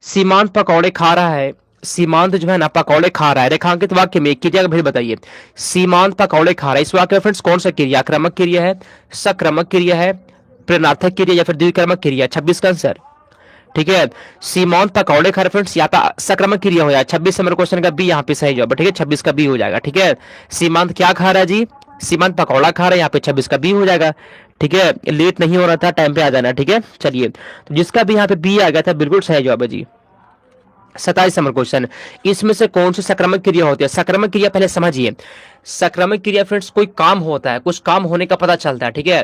सीमांत पकौड़े खा रहा है। सीमांत जो है ना पकौड़े खा रहा है, रेखांकित वाक्य में क्रिया का भेद बताइए। सीमांत पकौड़े खा रहा है, इस वाक्य में फ्रेंड्स कौन सा क्रिया, आक्रामक क्रिया है, सक्रमक क्रिया है, प्रेरणार्थक क्रिया या फिर द्विकर्मक क्रिया? 26 का आंसर। ठीक है, सीमांत पकौड़े खा रहे फ्रेंड्स, या तो सक्रमक क्रिया हो जाए। 26 नंबर क्वेश्चन का बी यहाँ पे सही जवाब है। ठीक है, 26 का बी हो जाएगा। ठीक है, सीमांत क्या खा रहा है जी, सीमांत पकौड़ा खा रहा है, यहाँ पे 26 का बी हो जाएगा। ठीक है, लेट नहीं हो रहा था, टाइम पे आ जाना। ठीक है, चलिए, तो जिसका भी यहाँ पे बी आ गया था बिल्कुल सही जवाब है जी। 27 नंबर क्वेश्चन, इसमें से कौन सी संक्रामक क्रिया होती है? संक्रामक क्रिया पहले समझिए। संक्रामक क्रिया फ्रेंड्स कोई काम होता है, कुछ काम होने का पता चलता है। ठीक है,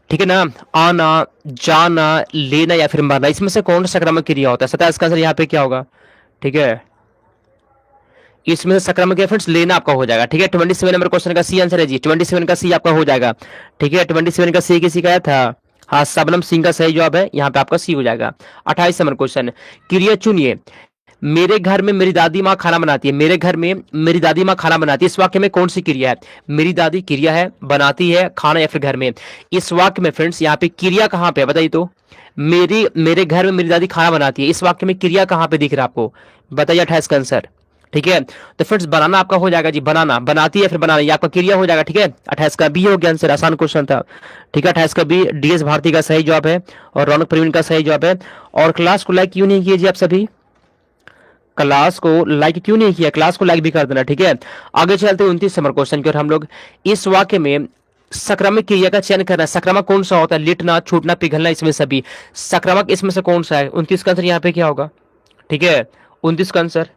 ठीक है ना, आना, जाना, लेना या फिर मरना, इसमें से कौन सा संक्रामक क्रिया होता है? 27 का आंसर यहाँ पे क्या होगा? ठीक है, इसमें से संक्रामक क्रिया फ्रेंड्स लेना आपका हो जाएगा। ठीक है, 27 नंबर क्वेश्चन का सी आंसर है जी। 27 का सी आपका हो जाएगा। ठीक है, 27 का सी किसी का आया था? हाँ, सबनम सिंह का सही जवाब है, यहाँ पे आपका सी हो जाएगा। 28 नंबर क्वेश्चन, क्रिया चुनिए। मेरे घर में मेरी दादी माँ खाना बनाती है। मेरे घर में मेरी दादी माँ खाना बनाती है, इस वाक्य में कौन सी क्रिया है? मेरी दादी क्रिया है, बनाती है खाना या फिर घर में? इस वाक्य में फ्रेंड्स यहाँ पे क्रिया कहाँ पे है बताइए तो। मेरे घर में मेरी दादी खाना बनाती है, इस वाक्य में क्रिया कहाँ पे दिख रहा है आपको? बताइए 28 का आंसर। ठीक है, तो फ्रेंड्स बनाना आपका हो जाएगा जी, बनाना, बनाती है फिर बनाना, ये आपका क्रिया हो जाएगा। ठीक है, 28 का बी हो गया आंसर, आसान क्वेश्चन था। ठीक है, 28 का बी डीएस भारती का सही जवाब है और रौनक प्रवीण का सही जवाब है। और क्लास को लाइक क्यों नहीं किए जी आप सभी? क्लास को लाइक क्यों नहीं किया? क्लास को लाइक भी कर देना। ठीक है, आगे चलते हैं 29 नंबर क्वेश्चन की और हम लोग इस वाक्य में संक्रामक क्रिया का चयन करना है। संक्रामक कौन सा होता है? लिटना, छूटना, पिघलना, इसमें सभी संक्रामक इसमें से कौन सा है? 29 का आंसर यहाँ पे क्या होगा? ठीक है, 29 का आंसर,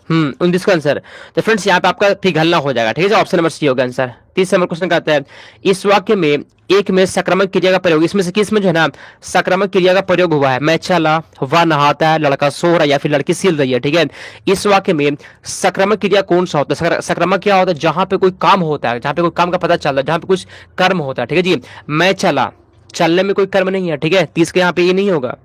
29 का आंसर। तो फ्रेंड्स यहाँ पे आपका पिघलना हो जाएगा। ठीक है, ऑप्शन नंबर सी होगा आंसर। 30 नंबर क्वेश्चन कहता है इस वाक्य में एक में संक्रामक क्रिया का प्रयोग, इसमें से किस में जो है ना संक्रामक क्रिया का प्रयोग हुआ है? मैं चला, वह नहाता है, लड़का सो रहा है या फिर लड़की सिल रही है? ठीक है, इस वाक्य में संक्रामक क्रिया कौन सा होता है? संक्रामक क्या होता है? जहां पे कोई काम होता है, जहां पे कोई काम का पता चल रहा है, जहां पे कुछ कर्म होता है। ठीक है जी, मैं चला, चलने में कोई कर्म नहीं है। ठीक है, 30 के यहाँ पे ये नहीं होगा।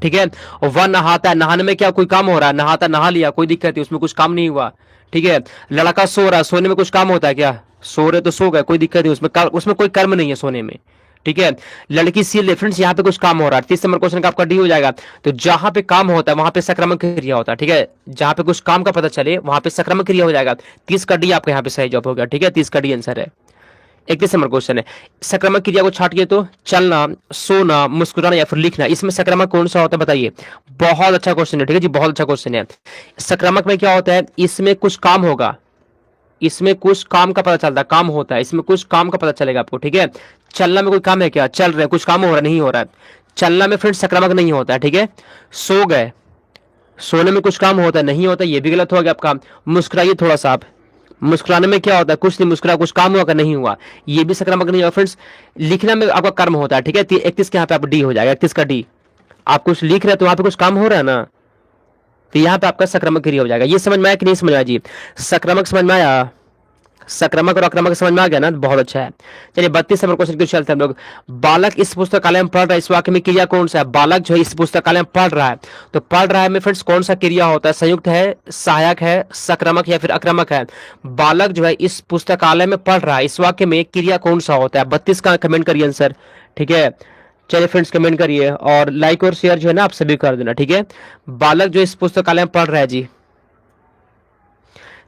ठीक है, और वह नहाता है, नहाने में क्या कोई काम हो रहा है? नहाता, नहा लिया, कोई दिक्कत नहीं, उसमें कुछ काम नहीं हुआ। ठीक है, लड़का सो रहा है, सोने में कुछ काम होता है क्या? सो रहे तो सो गए, कोई दिक्कत नहीं, उसमें कोई कर्म नहीं है सोने में। ठीक है, लड़की सील रेफरेंस, यहाँ पे कुछ काम हो रहा है। 30 नंबर क्वेश्चन का आपका डी हो जाएगा। तो जहां पे काम होता है वहां पे संक्रामक क्रिया होता है। ठीक है, जहां पे कुछ काम का पता चले वहां पे संक्रामक क्रिया हो जाएगा। 30 का डी आपका यहाँ पे सही जवाब हो गया। ठीक है, 30 का डी आंसर है। 31 नंबर क्वेश्चन है, संक्रामक क्रिया को छाटिए तो चलना, सोना, मुस्कुराना या फिर लिखना, इसमें संक्रामक कौन सा होता है बताइए? बहुत अच्छा क्वेश्चन है। ठीक है जी, बहुत अच्छा क्वेश्चन है। संक्रामक में क्या होता है? इसमें कुछ काम होगा, इसमें कुछ काम का पता चलता है, काम होता है, इसमें कुछ काम का पता चलेगा आपको। ठीक है, चलना में कोई काम है क्या? चल रहे, कुछ काम हो रहा नहीं हो रहा है, चलना में फ्रेंड संक्रामक नहीं होता है। ठीक है, सो गए, सोने में कुछ काम होता है, नहीं होता, ये भी गलत हो गया आपका। मुस्कुराइए थोड़ा सा आप, मुस्कुराने में क्या होता है? कुछ नहीं, मुस्कुरा, कुछ काम हुआ का नहीं हुआ, ये भी संक्रामक नहीं हुआ फ्रेंड्स। लिखना में आपका कर्म होता है। ठीक है, 31 के यहाँ पे आप डी हो जाएगा। 31 का डी, आप कुछ लिख रहे हैं तो वहां पे कुछ काम हो रहा है ना, तो यहाँ पे आपका संक्रामक क्रिया हो जाएगा। ये समझ में आया कि नहीं समझ में आया जी? संक्रामक समझ में आया, संक्रामक और आक्रामक समझ में आ गया ना, बहुत अच्छा है। चलिए 32 नंबर क्वेश्चन की चलते हैं हम लोग। बालक इस पुस्तकालय में पढ़ रहा है, इस वाक्य में क्रिया कौन सा है? बालक जो है इस पुस्तकालय में पढ़ रहा है, तो पढ़ रहा है में फ्रेंड्स कौन सा क्रिया होता है? संयुक्त है, सहायक है, संक्रामक या फिर आक्रामक है? बालक जो है इस पुस्तकालय में पढ़ रहा है, इस वाक्य में क्रिया कौन सा होता है? 32 का कमेंट करिए आंसर। ठीक है, चलिए फ्रेंड्स कमेंट करिए और लाइक और शेयर जो है ना आप सभी कर देना। ठीक है, बालक जो इस पुस्तकालय में पढ़ रहा है जी,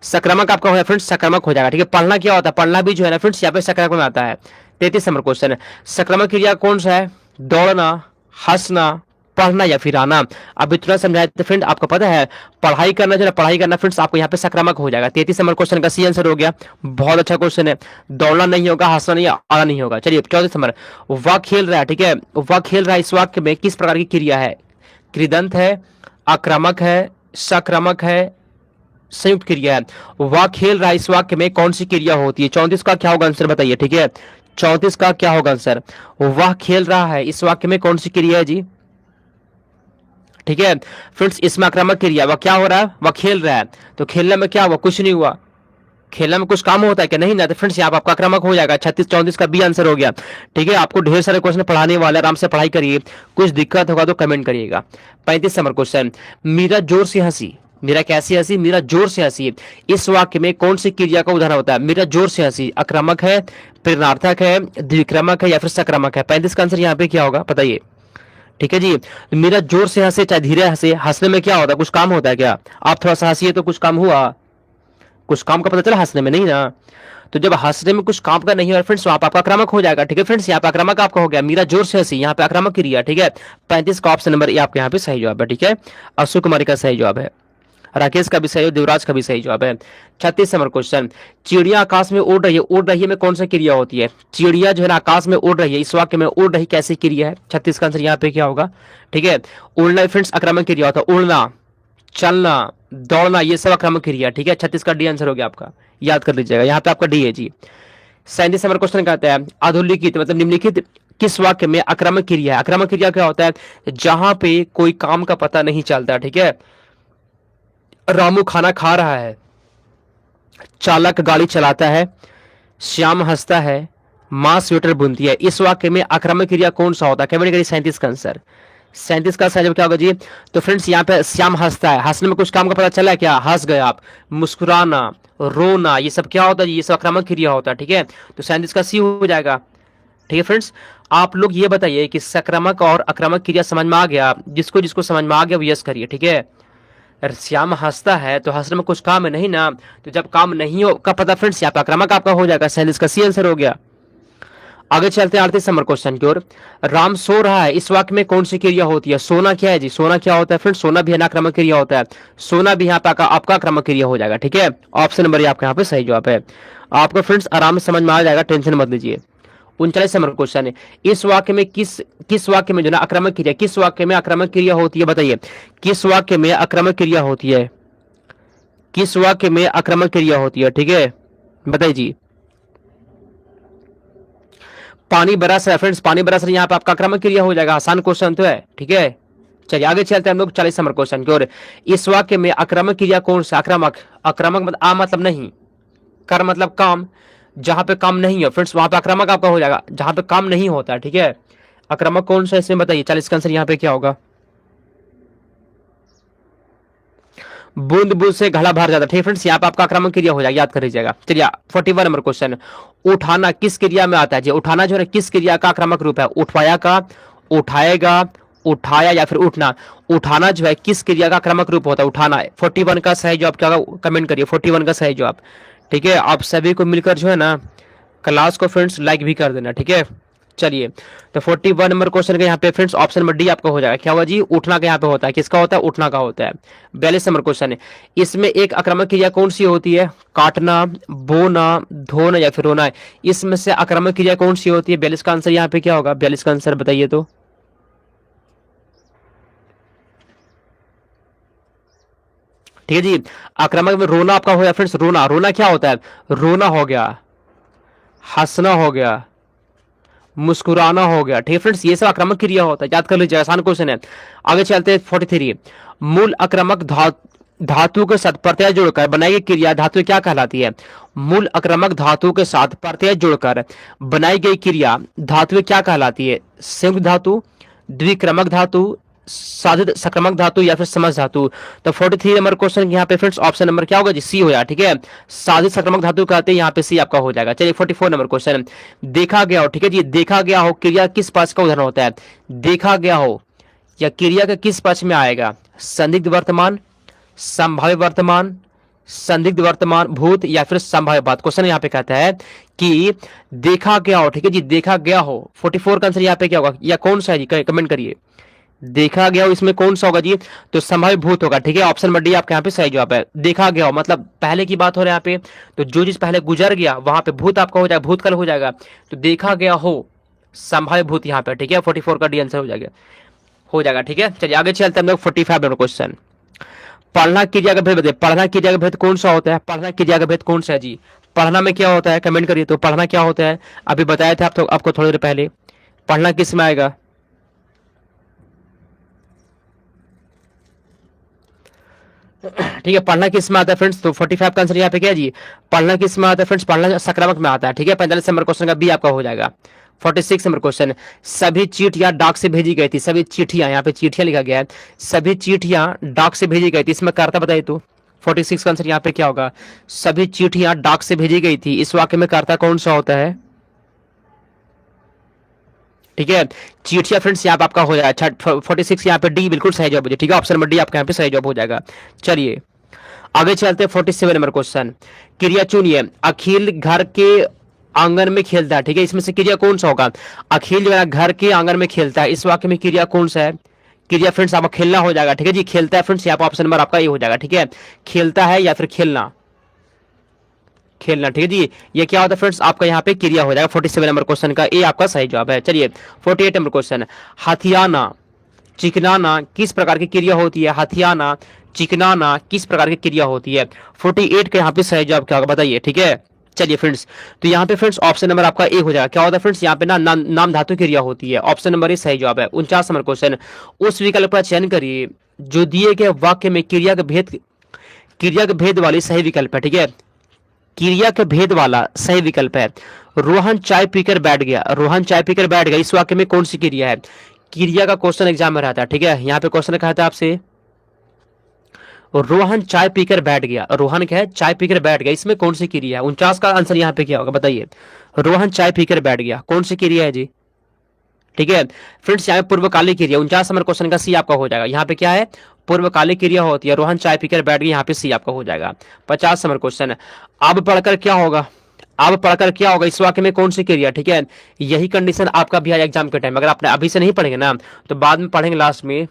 संक्रामक आपका हो फ्रेंड्स, संक्रामक हो जाएगा। ठीक है, पढ़ना क्या होता है? पढ़ना भी जो है ना फ्रेंड्स यहाँ पे संक्रामक में आता है। 33 नंबर क्वेश्चन है, संक्रामक क्रिया कौन सा है? दौड़ना, हंसना, पढ़ना या फिर आना? अब इतना समझाए तो फ्रेंड आपको पता है पढ़ाई करना जो है, पढ़ाई करना फ्रेंड्स आपको यहाँ पे संक्रामक हो जाएगा। 33 नंबर क्वेश्चन का सी आंसर हो गया। बहुत अच्छा क्वेश्चन है, दौड़ना नहीं होगा, हंसना नहीं, आना नहीं होगा। चलिए 34 नंबर, वह खेल रहा है। ठीक है, वह खेल रहा है, इस वाक्य में किस प्रकार की क्रिया है? कृदंत है, आक्रामक है, सक्रामक है, संयुक्त क्रिया है? वह खेल रहा है, इस वाक्य में कौन सी क्रिया होती है? 34 का क्या होगा आंसर बताइए। ठीक है, 34 का क्या होगा आंसर? वह खेल रहा है, इस वाक्य में कौन सी क्रिया है जी? ठीक है फ्रेंड्स, इसमें आक्रामक क्रिया, वह क्या हो रहा है? वह खेल रहा है, तो खेलने में क्या हुआ? कुछ नहीं हुआ, खेलने में कुछ काम होता है क्या? नहीं ना, तो फ्रेंड्स यहाँ आपका आक्रामक हो जाएगा। 36 34 का बी आंसर हो गया। ठीक है, आपको ढेर सारे क्वेश्चन पढ़ाने वाले, आराम से पढ़ाई करिए, कुछ दिक्कत होगा तो कमेंट करिएगा। 35 नंबर क्वेश्चन, मीरा जोर से हंसी, मेरा कैसे हंसी, मेरा जोर से हंसी। इस वाक्य में कौन सी क्रिया का उदाहरण होता है? मेरा जोर से हंसी आक्रामक है, प्रेरणार्थक है, द्विक्रमक है या फिर सक्रमक है? 35 का आंसर यहाँ पे क्या होगा बताइए। ठीक है जी, मेरा जोर से हंसे चाहे धीरे हंसे, हंसने में क्या होता है? कुछ काम होता है क्या? आप थोड़ा सा हंसिए तो कुछ काम हुआ? कुछ काम का पता चला? हंसने में नहीं ना। तो जब हंसने में कुछ काम का नहीं है फ्रेंड्स, वहां पर आपका आक्रामक हो जाएगा। ठीक है फ्रेंड्स, यहाँ पे आक्रामक आपका हो गया, मेरा जोर से हंसी, यहाँ पे आक्रामक क्रिया। ठीक है, 35 का ऑप्शन नंबर ए आपके यहाँ पे सही जवाब है। ठीक है, अशोक कुमारी का सही जवाब है, राकेश का भी सही है, देवराज का भी सही जवाब है। 36 नंबर क्वेश्चन, चिड़िया आकाश में उड़ रही है, उड़ रही है में कौन सी क्रिया होती है? चिड़िया जो है ना आकाश में उड़ रही है, इस वाक्य में उड़ रही कैसी क्रिया है? 36 का आंसर यहाँ पे क्या होगा? ठीक है, उड़ना फ्रेंड्स आक्रामक क्रिया होता है, उड़ना, चलना, दौड़ना, ये सब आक्रामक क्रिया। ठीक है, 36 का डी आंसर हो गया आपका, याद कर लीजिएगा, यहाँ पे आपका डी है जी। 37 नंबर क्वेश्चन कहता है अधोलिखित मतलब निम्नलिखित किस वाक्य में आक्रामक क्रिया है? आक्रामक क्रिया क्या होता है? जहां पे कोई काम का पता नहीं चलता। ठीक है, रामू खाना खा रहा है, चालक गाड़ी चलाता है, श्याम हंसता है, मां स्वेटर बुनती है। इस वाक्य में आक्रामक क्रिया कौन सा होता है? कमेंट करिए 37 का आंसर। 37 का सही जवाब क्या होगा जी? तो फ्रेंड्स यहाँ पे श्याम हंसता है, हंसने में कुछ काम का पता चला है क्या? हंस गए आप। मुस्कुराना, रोना, ये सब क्या होता है? ये सब आक्रामक क्रिया होता है। ठीक है, तो 37 का सी हो जाएगा। ठीक है फ्रेंड्स, आप लोग ये बताइए कि सक्रमक और आक्रामक क्रिया समझ में आ गया? जिसको जिसको समझ में आ गया वो यस करिए। ठीक है, श्याम हंसता है तो हंसने में कुछ काम है नहीं ना, तो जब काम नहीं हो का पता फ्रेंड्स यहाँ पे आक्रामक आपका हो जाएगा। 37 का सी आंसर हो गया। आगे चलते हैं 38 नंबर क्वेश्चन की ओर। राम सो रहा है, इस वाक्य में कौन सी क्रिया होती है? सोना क्या है जी? सोना क्या होता है फ्रेंड्स? सोना भी आक्रामक क्रिया होता है, सोना भी यहाँ पे आपका आक्रामक क्रिया हो जाएगा। ठीक है, ऑप्शन नंबर आपका यहाँ पे सही जवाब है। आपको फ्रेंड्स आराम से समझ में आ जाएगा, टेंशन मत लीजिए। 39 नंबर क्वेश्चन है, इस वाक्य में किस वाक्य में जो ना आक्रामक क्रिया, किस वाक्य में आक्रामक क्रिया होती है बताइए? किस वाक्य में आक्रामक क्रिया होती है? किस वाक्य में आक्रामक क्रिया होती है? ठीक है, बताइए जी। पानी बरस रहा है फ्रेंड्स, पानी बरस रहा है, यहाँ पे आपका आक्रामक क्रिया हो जाएगा, आसान क्वेश्चन तो है। ठीक है, चलिए आगे चलते हैं हम लोग 40 नंबर क्वेश्चन की ओर। इस वाक्य में आक्रामक क्रिया कौन सा? आक्रामक, आक्रामक मतलब आ मतलब नहीं, कर मतलब काम, जहां पे काम नहीं है फ्रेंड्स वहां पे आक्रामक आपका हो जाएगा, जहां पे काम नहीं होता है। ठीक है, आक्रामक कौन सा इसमें बताइए? 40 का आंसर यहाँ पे क्या होगा? बूंद बूंद से घड़ा भर जाता है। ठीक है फ्रेंड्स, यहाँ पे आपका आक्रामक क्रिया हो जाएगा, याद कर लीजिएगा। चलिए 41 नंबर क्वेश्चन, उठाना किस क्रिया में आता है जी? उठाना जो है किस क्रिया का आक्रामक रूप है? उठवाया का, उठाएगा, उठाया या फिर उठना? उठाना जो है किस क्रिया का आक्रामक रूप होता है? उठाना। 41 का सही जवाब क्या होगा? कमेंट करिए 41 का सही जवाब। ठीक है, आप सभी को मिलकर जो है ना क्लास को फ्रेंड्स लाइक भी कर देना। ठीक है, चलिए तो 41 नंबर क्वेश्चन का यहाँ पे फ्रेंड्स ऑप्शन नंबर डी आपका हो जाएगा। क्या हुआ जी? उठना का यहाँ पे होता है, किसका होता है? उठना का होता है। 42 नंबर क्वेश्चन है, इसमें एक आक्रामक क्रिया कौन सी होती है? काटना, बोना, धोना या फिर रोना? इसमें से आक्रामक क्रिया कौन सी होती है? 42 का आंसर यहाँ पे क्या होगा? 42 का आंसर बताइए तो। ठीक है जी, आक्रामक में रोना आपका हो गया फ्रेंड्स, रोना, रोना क्या होता है? रोना हो गया, हंसना हो गया, मुस्कुराना हो गया। ठीक है फ्रेंड्स, ये सब आक्रामक क्रिया होता है, याद कर लीजिए, आसान क्वेश्चन है। आगे चलते हैं 43, मूल आक्रामक धातु के साथ प्रत्यय जोड़कर बनाई गई क्रिया धातु क्या कहलाती है? मूल आक्रामक धातु के साथ प्रत्यय जोड़कर बनाई गई क्रिया धातु क्या कहलाती है? संयुक्त धातु, द्विक्रमक धातु, साधित सक्रमक धातु या फिर समझ धातु? तो 43 नंबर क्वेश्चन यहाँ पे फ्रेंड्स ऑप्शन नंबर क्या होगा जी? सी हो जाएगा। ठीक है, साधित सक्रमक धातु कहते हैं, यहाँ पे सी आपका हो जाएगा। चलिए 44 नंबर क्वेश्चन, देखा गया हो। ठीक है जी, देखा गया हो क्रिया किस पक्ष का उदाहरण होता है? देखा गया हो या क्रिया के किस पक्ष में आएगा? संदिग्ध वर्तमान, संभाव्य वर्तमान, संदिग्ध वर्तमान भूत या फिर संभाव्य बात? क्वेश्चन यहाँ पे कहता है कि देखा गया हो। ठीक है जी, देखा गया हो। 44 का आंसर यहाँ पे क्या होगा या कौन सा है जी? कमेंट करिए, देखा गया हो इसमें कौन सा होगा जी? तो संभाव्य भूत होगा। ठीक है, ऑप्शन नंबर डी आपके यहाँ पे सही जवाब है। देखा गया हो मतलब पहले की बात हो रहा है यहाँ पे, तो जो चीज पहले गुजर गया वहां पे भूत आपका हो जाएगा, भूतकाल हो जाएगा। तो देखा गया हो संभाव्य भूत यहाँ पे। ठीक है, 44 का डी आंसर हो जाएगा। ठीक है, चलिए आगे चलते हैं हम लोग 45 नंबर क्वेश्चन, पढ़ना क्रिया का भेद बताइए। पढ़ना क्रिया का भेद कौन सा होता है? पढ़ना क्रिया का भेद कौन सा है जी? पढ़ना में क्या होता है? कमेंट करिए तो। पढ़ना क्या होता है? अभी बताया था आपको थोड़ी देर पहले। पढ़ना किस में आएगा? ठीक है, पढ़ना किस में आता है फ्रेंड्स? तो 45 का आंसर यहाँ पे क्या है जी? पढ़ना किस में आता है फ्रेंड्स? पढ़ना सकारात्मक में आता है। ठीक है, 45 नंबर क्वेश्चन का बी आपका हो जाएगा। 46 नंबर क्वेश्चन, सभी चिट्ठियां डाक से भेजी गई थी। सभी चिट्ठियां, यहाँ पे चिट्ठियां लिखा गया है, सभी चिट्ठियां डाक से भेजी गई थी। इसमें कर्ता बताइए तो 46 का आंसर यहाँ पे क्या होगा? सभी चिट्ठियां डाक से भेजी गई थी। इस वाक्य में कर्ता कौन सा होता है? ठीक है, चिट्ठियां फ्रेंड्स यहाँ पे आपका हो जाएगा 46, यहाँ पे डी बिल्कुल सही जवाब हो जाए। ठीक है, ऑप्शन नंबर डी आपका यहाँ पे सही जवाब हो जाएगा। चलिए आगे चलते हैं 47 नंबर क्वेश्चन, क्रिया चुनिए। अखिल घर के आंगन में खेलता है। ठीक है, इसमें से क्रिया कौन सा होगा? अखिल जो है घर के आंगन में खेलता है, इस वाक्य में क्रिया कौन सा है? क्रिया फ्रेंड्स आपका खेलना हो जाएगा। ठीक है जी, खेलता है फ्रेंड्स, यहाँ पर ऑप्शन नंबर आपका ये हो जाएगा। ठीक है, खेलता है या फिर खेलना, खेलना। ठीक है जी, ये क्या होता है फ्रेंड्स? आपका यहाँ पे क्रिया हो जाएगा। 47 नंबर क्वेश्चन का ए आपका सही जवाब है। चलिए 48 नंबर क्वेश्चन, हथियाना चिकनाना किस प्रकार की क्रिया होती है? हथियाना चिकनाना किस प्रकार की क्रिया होती है? 48 का यहाँ पे सही जवाब क्या होगा बताइए। ठीक है, चलिए फ्रेंड्स, तो यहाँ पे फ्रेंड्स ऑप्शन नंबर आपका ए हो जाएगा। क्या होता है फ्रेंड्स? यहाँ पे ना नाम धातु क्रिया होती है, ऑप्शन नंबर ए सही जवाब है। 49 नंबर क्वेश्चन, उस विकल्प का चयन करिए जो दिए गए वाक्य में क्रिया के भेद वाली सही विकल्प है। ठीक है, क्रिया के भेद वाला सही विकल्प है। रोहन चाय पीकर बैठ गया, रोहन चाय पीकर बैठ गया, इस वाक्य में कौन सी क्रिया है? क्रिया का क्वेश्चन एग्जाम में रहता है। ठीक है, यहाँ पे क्वेश्चन कहा था आपसे, रोहन चाय पीकर बैठ गया, रोहन क्या है? चाय पीकर बैठ गया, इसमें कौन सी क्रिया है? 49 का आंसर यहाँ पे क्या होगा बताइए? रोहन चाय पीकर बैठ गया, कौन सी क्रिया है जी? ठीक है फ्रेंड्स, यहाँ पे पूर्वकालिक क्रिया, 49 नंबर क्वेश्चन का सी आपका हो जाएगा। यहाँ पे क्या है? पूर्वकालिक क्रिया होती है। रोहन चाय पीकर बैठ गया, यहाँ पे सी आपका हो जाएगा। 50 नंबर क्वेश्चन, अब पढ़कर क्या होगा? अब पढ़कर क्या होगा, इस वाक्य में कौन सी क्रिया? ठीक है, यही कंडीशन आपका भी है एग्जाम के टाइम। अगर आपने अभी से नहीं पढ़ेंगे ना तो बाद में पढ़ेंगे लास्ट में,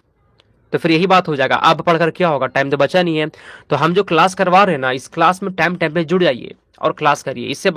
तो फिर यही बात हो जाएगा। अब पढ़कर क्या होगा, टाइम तो बचा नहीं है। तो हम जो क्लास करवा रहे हैं ना, इस क्लास में टाइम टाइम पे जुड़ जाइए और क्लास करिए, इससे